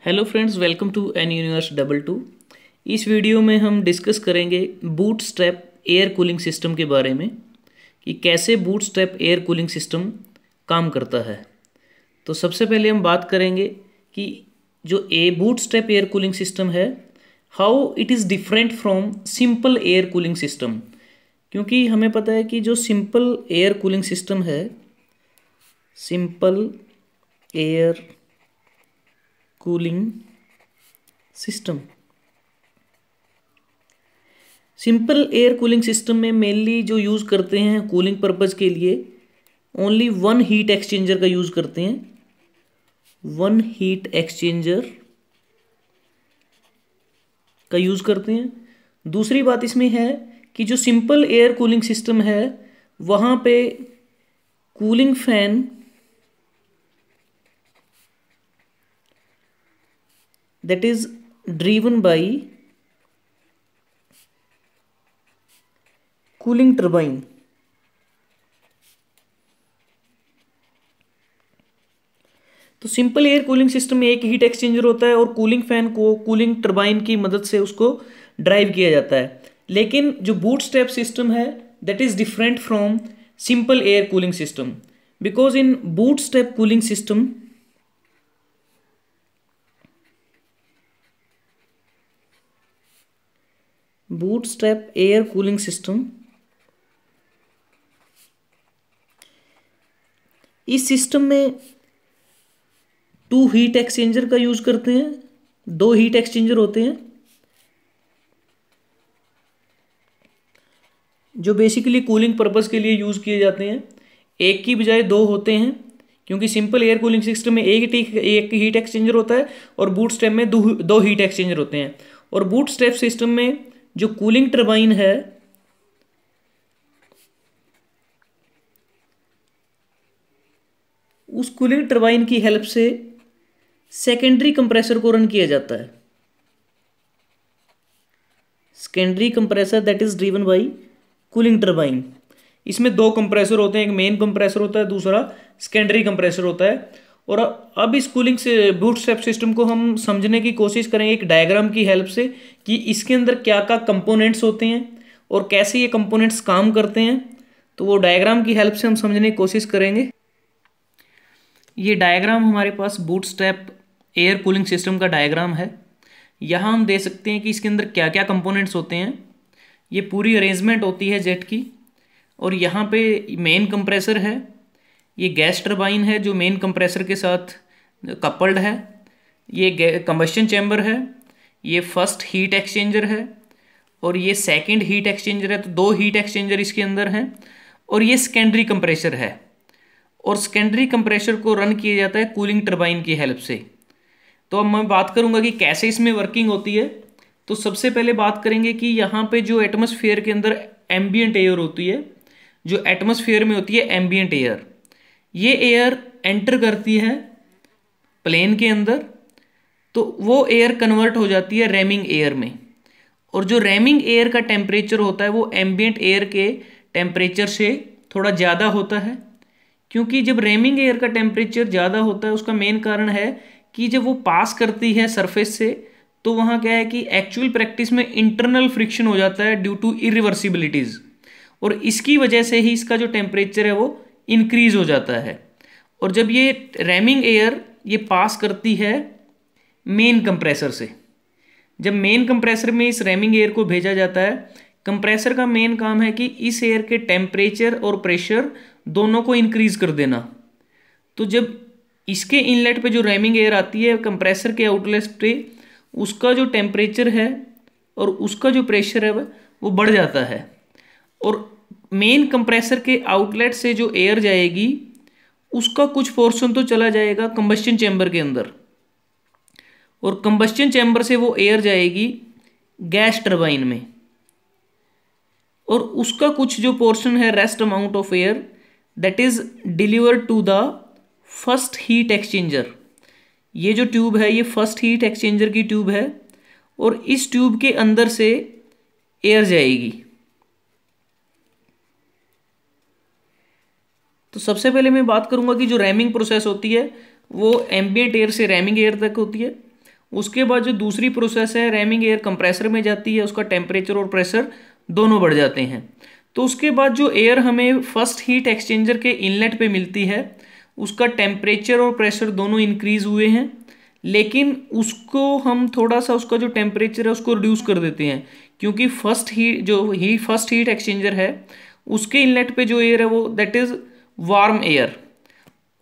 Hello friends, welcome to N universe double two. इस video में हम डिस्कस करेंगे बूटस्ट्रैप एयर कूलिंग सिस्टम के बारे में कि कैसे बूटस्ट्रैप एयर कूलिंग सिस्टम काम करता है। तो सबसे पहले हम बात करेंगे कि जो बूटस्ट्रैप एयर कूलिंग सिस्टम है, how it is different from simple air cooling system. क्योंकि हमें पता है कि जो सिंपल एयर कूलिंग सिस्टम है, simple air cooling system, simple air cooling system में मेनली जो यूज़ करते हैं कूलिंग पर्पज़ के लिए, ओनली वन हीट एक्सचेंजर का यूज़ करते हैं। वन हीट एक्सचेंजर का यूज़ करते हैं। दूसरी बात इसमें है कि जो सिंपल एयर कूलिंग सिस्टम है वहाँ पे cooling fan that is driven by cooling turbine। तो सिंपल एयर कूलिंग सिस्टम में एक हीट एक्सचेंजर होता है और कूलिंग फैन को कूलिंग टरबाइन की मदद से उसको ड्राइव किया जाता है। लेकिन जो बूटस्ट्रैप सिस्टम है that is different from simple air cooling system, because in bootstrap cooling system bootstrap air cooling system, इस सिस्टम में टू हीट एक्सचेंजर का यूज करते हैं। दो हीट एक्सचेंजर होते हैं जो बेसिकली कूलिंग पर्पस के लिए यूज किए जाते हैं। एक की बजाय दो होते हैं, क्योंकि सिंपल एयर कूलिंग सिस्टम में एक हीट एक्सचेंजर होता है और बूटस्ट्रैप में दो हीट एक्सचेंजर होते हैं। और बूटस्ट्रैप सिस्टम में जो कूलिंग टरबाइन है उस कूलिंग टरबाइन की हेल्प से सेकेंडरी कंप्रेसर को रन किया जाता है। Secondary compressor that is driven by cooling turbine. इसमें दो कंप्रेसर होते हैं, एक मेन कंप्रेसर होता है, दूसरा सेकेंडरी कंप्रेसर होता है। और अब इस कूलिंग से बूटस्ट्रैप सिस्टम को हम समझने की कोशिश करेंगे एक डायग्राम की हेल्प से कि इसके अंदर क्या क्या कंपोनेंट्स होते हैं और कैसे ये कंपोनेंट्स काम करते हैं। तो वो डायग्राम की हेल्प से हम समझने की कोशिश करेंगे। ये डायग्राम हमारे पास बूटस्ट्रैप एयर कूलिंग सिस्टम का डायग्राम है। यहाँ हम देख सकते हैं कि इसके अंदर क्या क्या कंपोनेंट्स होते हैं। ये पूरी अरेंजमेंट होती है जेट की। और यहाँ पे मेन कंप्रेसर है, ये गैस टरबाइन है जो मेन कंप्रेसर के साथ कपल्ड है, ये कंबस्शन चैम्बर है, ये फर्स्ट हीट एक्सचेंजर है और ये सेकंड हीट एक्सचेंजर है। तो दो हीट एक्सचेंजर इसके अंदर हैं। और ये सेकेंडरी कंप्रेसर है और सेकेंडरी कंप्रेसर को रन किया जाता है कूलिंग टरबाइन की हेल्प से। तो अब मैं बात करूंगा कि कैसे इसमें वर्किंग होती है। तो सबसे पहले बात करेंगे कि यहाँ पे जो एटमॉस्फेयर के अंदर एम्बियंट एयर होती है, जो एटमॉस्फेयर में होती है एम्बियंट एयर, ये एयर एंटर करती है प्लेन के अंदर, तो वो एयर कन्वर्ट हो जाती है रैमिंग एयर में। और जो रैमिंग एयर का टेम्परेचर होता है वो एम्बियंट एयर के टेम्परेचर से थोड़ा ज़्यादा होता है। क्योंकि जब रैमिंग एयर का टेम्परेचर ज़्यादा होता है उसका मेन कारण है कि जब वो पास करती है सरफेस से तो वहाँ क्या है कि एक्चुअल प्रैक्टिस में इंटरनल फ्रिक्शन हो जाता है ड्यू टू इरिवर्सिबिलिटीज़, और इसकी वजह से ही इसका जो टेम्परेचर है वो इंक्रीज हो जाता है। और जब ये रैमिंग एयर ये पास करती है मेन कंप्रेसर से, जब मेन कंप्रेसर में इस रैमिंग एयर को भेजा जाता है, कंप्रेसर का मेन काम है कि इस एयर के टेम्परेचर और प्रेशर दोनों को इंक्रीज कर देना। तो जब इसके इनलेट पे जो रैमिंग एयर आती है कंप्रेसर के आउटलेट पे, उसका जो टेम्परेचर है और उसका जो प्रेशर है वो बढ़ जाता है। और मेन कंप्रेसर के आउटलेट से जो एयर जाएगी उसका कुछ पोर्शन तो चला जाएगा कंबस्शन चैम्बर के अंदर, और कंबस्शन चैम्बर से वो एयर जाएगी गैस टरबाइन में, और उसका कुछ जो पोर्शन है rest amount of air that is delivered to the first heat exchanger. ये जो ट्यूब है ये फर्स्ट हीट एक्सचेंजर की ट्यूब है और इस ट्यूब के अंदर से एयर जाएगी। तो सबसे पहले मैं बात करूंगा कि जो रैमिंग प्रोसेस होती है वो एम्बियंट एयर से रैमिंग एयर तक होती है। उसके बाद जो दूसरी प्रोसेस है रैमिंग एयर कंप्रेसर में जाती है, उसका टेम्परेचर और प्रेशर दोनों बढ़ जाते हैं। तो उसके बाद जो एयर हमें फर्स्ट हीट एक्सचेंजर के इनलेट पे मिलती है उसका टेम्परेचर और प्रेशर दोनों इंक्रीज हुए हैं, लेकिन उसको हम थोड़ा सा उसका जो टेम्परेचर है उसको रिड्यूस कर देते हैं, क्योंकि फर्स्ट हीट एक्सचेंजर है उसके इनलेट पे जो एयर है वो दैट इज़ वार्म एयर,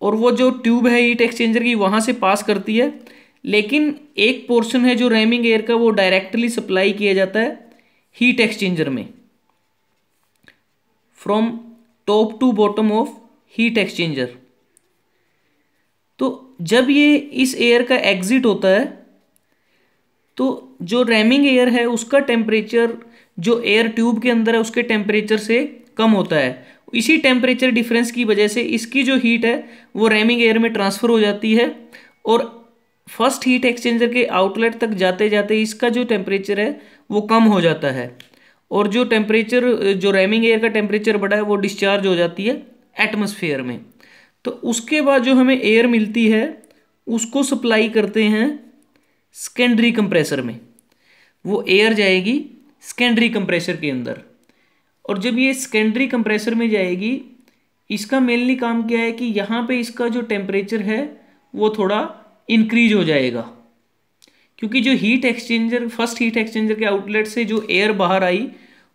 और वो जो ट्यूब है हीट एक्सचेंजर की वहाँ से पास करती है, लेकिन एक पोर्शन है जो रैमिंग एयर का वो डायरेक्टली सप्लाई किया जाता है हीट एक्सचेंजर में from top to bottom of heat exchanger. तो जब ये इस एयर का एग्जिट होता है तो जो रैमिंग एयर है उसका टेम्परेचर जो एयर ट्यूब के अंदर है उसके टेम्परेचर से कम होता है। इसी टेम्परेचर डिफरेंस की वजह से इसकी जो हीट है वो रैमिंग एयर में ट्रांसफ़र हो जाती है, और फर्स्ट हीट एक्सचेंजर के आउटलेट तक जाते जाते इसका जो टेम्परेचर है वो कम हो जाता है, और जो टेम्परेचर जो रैमिंग एयर का टेम्परेचर बढ़ा है वो डिस्चार्ज हो जाती है एटमॉस्फेयर में। तो उसके बाद जो हमें एयर मिलती है उसको सप्लाई करते हैं सेकेंडरी कंप्रेसर में, वो एयर जाएगी सेकेंडरी कंप्रेसर के अंदर, और जब ये सेकेंडरी कंप्रेसर में जाएगी इसका मेनली काम क्या है कि यहाँ पे इसका जो टेम्परेचर है वो थोड़ा इंक्रीज हो जाएगा, क्योंकि जो heat exchanger first heat exchanger के आउटलेट से जो एयर बाहर आई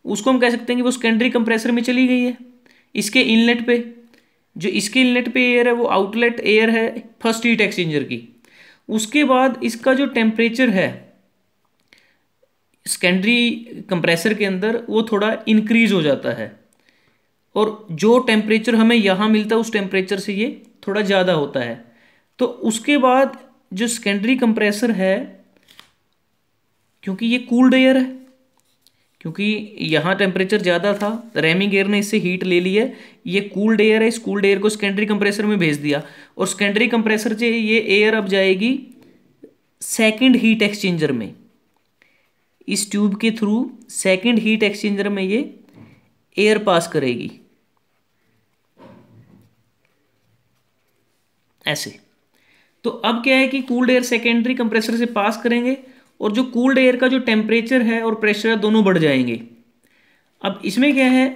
उसको हम कह सकते हैं कि वो सेकेंडरी कंप्रेसर में चली गई है। इसके इनलेट पे जो इसके इनलेट पे एयर है वो आउटलेट एयर है फर्स्ट हीट एक्सचेंजर की। उसके बाद इसका जो टेम्परेचर है सेकेंडरी कंप्रेसर के अंदर वो थोड़ा इंक्रीज हो जाता है, और जो टेम्परेचर हमें यहाँ मिलता है उस टेम्परेचर से ये थोड़ा ज़्यादा होता है। तो उसके बाद जो सेकेंडरी कंप्रेसर है, क्योंकि ये कूल्ड एयर है, क्योंकि यहाँ टेम्परेचर ज़्यादा था रैमिंग एयर ने इससे हीट ले ली है, ये कूल्ड एयर है, इस कूल्ड एयर को सेकेंडरी कंप्रेसर में भेज दिया, और सेकेंडरी कंप्रेसर से ये एयर अब जाएगी सेकंड हीट एक्सचेंजर में, इस ट्यूब के थ्रू सेकंड हीट एक्सचेंजर में ये एयर पास करेगी ऐसे। तो अब क्या है कि कूल्ड एयर सेकेंडरी कंप्रेसर से पास करेंगे और जो कूल्ड एयर का जो टेम्परेचर है और प्रेशर है दोनों बढ़ जाएंगे। अब इसमें क्या है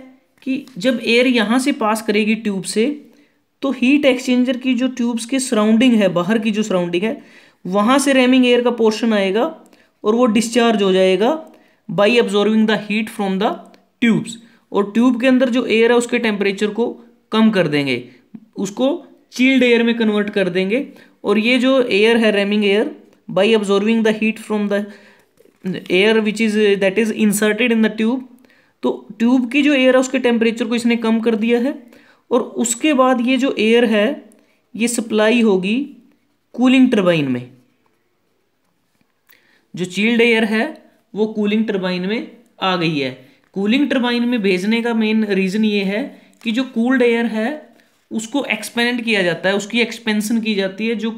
कि जब एयर यहाँ से पास करेगी ट्यूब से तो हीट एक्सचेंजर की जो ट्यूब्स के सराउंडिंग है, बाहर की जो सराउंडिंग है, वहाँ से रैमिंग एयर का पोर्शन आएगा और वो डिस्चार्ज हो जाएगा by absorbing the heat from the tubes, और ट्यूब के अंदर जो एयर है उसके टेम्परेचर को कम कर देंगे, उसको चिल्ड एयर में कन्वर्ट कर देंगे, और ये जो एयर है rhyming air by absorbing the heat from the air which is that is inserted in the tube, तो ट्यूब की जो एयर है उसके टेम्परेचर को इसने कम कर दिया है, और उसके बाद ये जो एयर है ये सप्लाई होगी कूलिंग टरबाइन में। जो चिल्ड एयर है वो कूलिंग टरबाइन में आ गई है। कूलिंग टरबाइन में भेजने का मेन रीज़न ये है कि जो कूल्ड एयर है उसको एक्सपेंड किया जाता है, उसकी एक्सपेंशन की जाती है, जो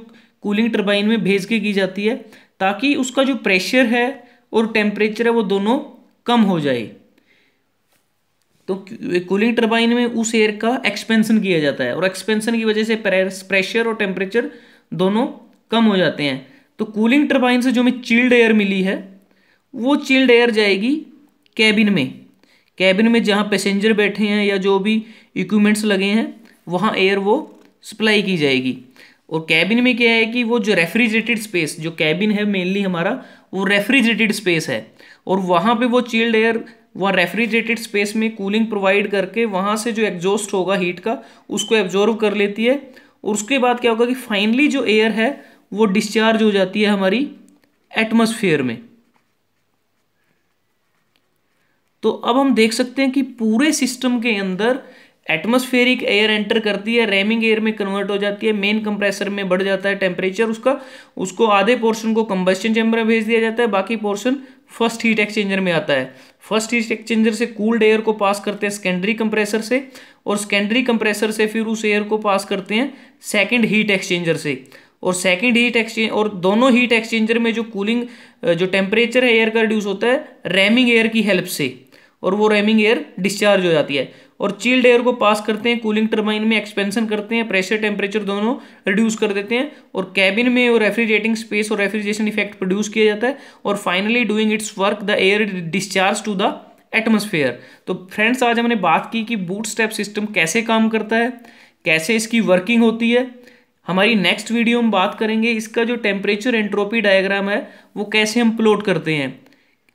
कूलिंग टरबाइन में भेज के की जाती है, ताकि उसका जो प्रेशर है और टेम्परेचर है वो दोनों कम हो जाए। तो कूलिंग टरबाइन में उस एयर का एक्सपेंशन किया जाता है, और एक्सपेंशन की वजह से प्रेशर और टेम्परेचर दोनों कम हो जाते हैं। तो कूलिंग टरबाइन से जो हमें चिल्ड एयर मिली है वो चिल्ड एयर जाएगी कैबिन में, कैबिन में जहाँ पैसेंजर बैठे हैं या जो भी इक्विपमेंट्स लगे हैं वहाँ एयर वो सप्लाई की जाएगी। और कैबिन में क्या है कि वो जो रेफ्रिजरेटेड स्पेस, जो कैबिन है मेनली हमारा वो रेफ्रिजरेटेड स्पेस है, और वहाँ पे वो चिल्ड एयर वहाँ रेफ्रिजरेटेड स्पेस में कूलिंग प्रोवाइड करके वहाँ से जो एग्जॉस्ट होगा हीट का उसको एब्जॉर्व कर लेती है, और उसके बाद क्या होगा कि फाइनली जो एयर है वो डिस्चार्ज हो जाती है हमारी एटमॉस्फेयर में। तो अब हम देख सकते हैं कि पूरे सिस्टम के अंदर एटमॉस्फेरिक एयर एंटर करती है, रैमिंग एयर में कन्वर्ट हो जाती है, मेन कंप्रेसर में बढ़ जाता है टेम्परेचर उसका, उसको आधे पोर्शन को कंबस्शन चैम्बर में भेज दिया जाता है, बाकी पोर्शन फर्स्ट हीट एक्सचेंजर में आता है। फर्स्ट हीट एक्सचेंजर से कूल्ड एयर को पास करते हैं सेकेंडरी कंप्रेसर से, और सेकेंडरी कंप्रेसर से फिर उस एयर को पास करते हैं सेकेंड हीट एक्सचेंजर से, और सेकेंड हीट एक्सचेंज और दोनों हीट एक्सचेंजर में जो कूलिंग जो टेम्परेचर है एयर का रिड्यूस होता है रैमिंग एयर की हेल्प से, और वो रैमिंग एयर डिस्चार्ज हो जाती है। और चिल्ड एयर को पास करते हैं कूलिंग टरबाइन में, एक्सपेंशन करते हैं, प्रेशर टेम्परेचर दोनों रिड्यूस कर देते हैं और कैबिन में और रेफ्रिजरेटिंग स्पेस और रेफ्रिजरेशन इफेक्ट प्रोड्यूस किया जाता है और finally doing its work the air discharge to the atmosphere. तो फ्रेंड्स आज हमने बात की कि बूटस्ट्रैप सिस्टम कैसे काम करता है, कैसे इसकी वर्किंग होती है। हमारी नेक्स्ट वीडियो में बात करेंगे इसका जो टेम्परेचर एंट्रोपी डायग्राम है वो कैसे हम प्लॉट करते हैं,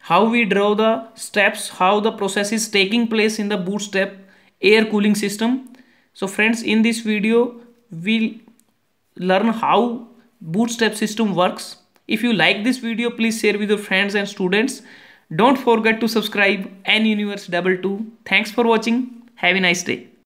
how we draw the steps, how the process is taking place in the bootstrap air cooling system. So friends, in this video we'll learn how bootstrap system works. If you like this video, please share with your friends and students. Don't forget to subscribe N Universe 22. Thanks for watching. Have a nice day.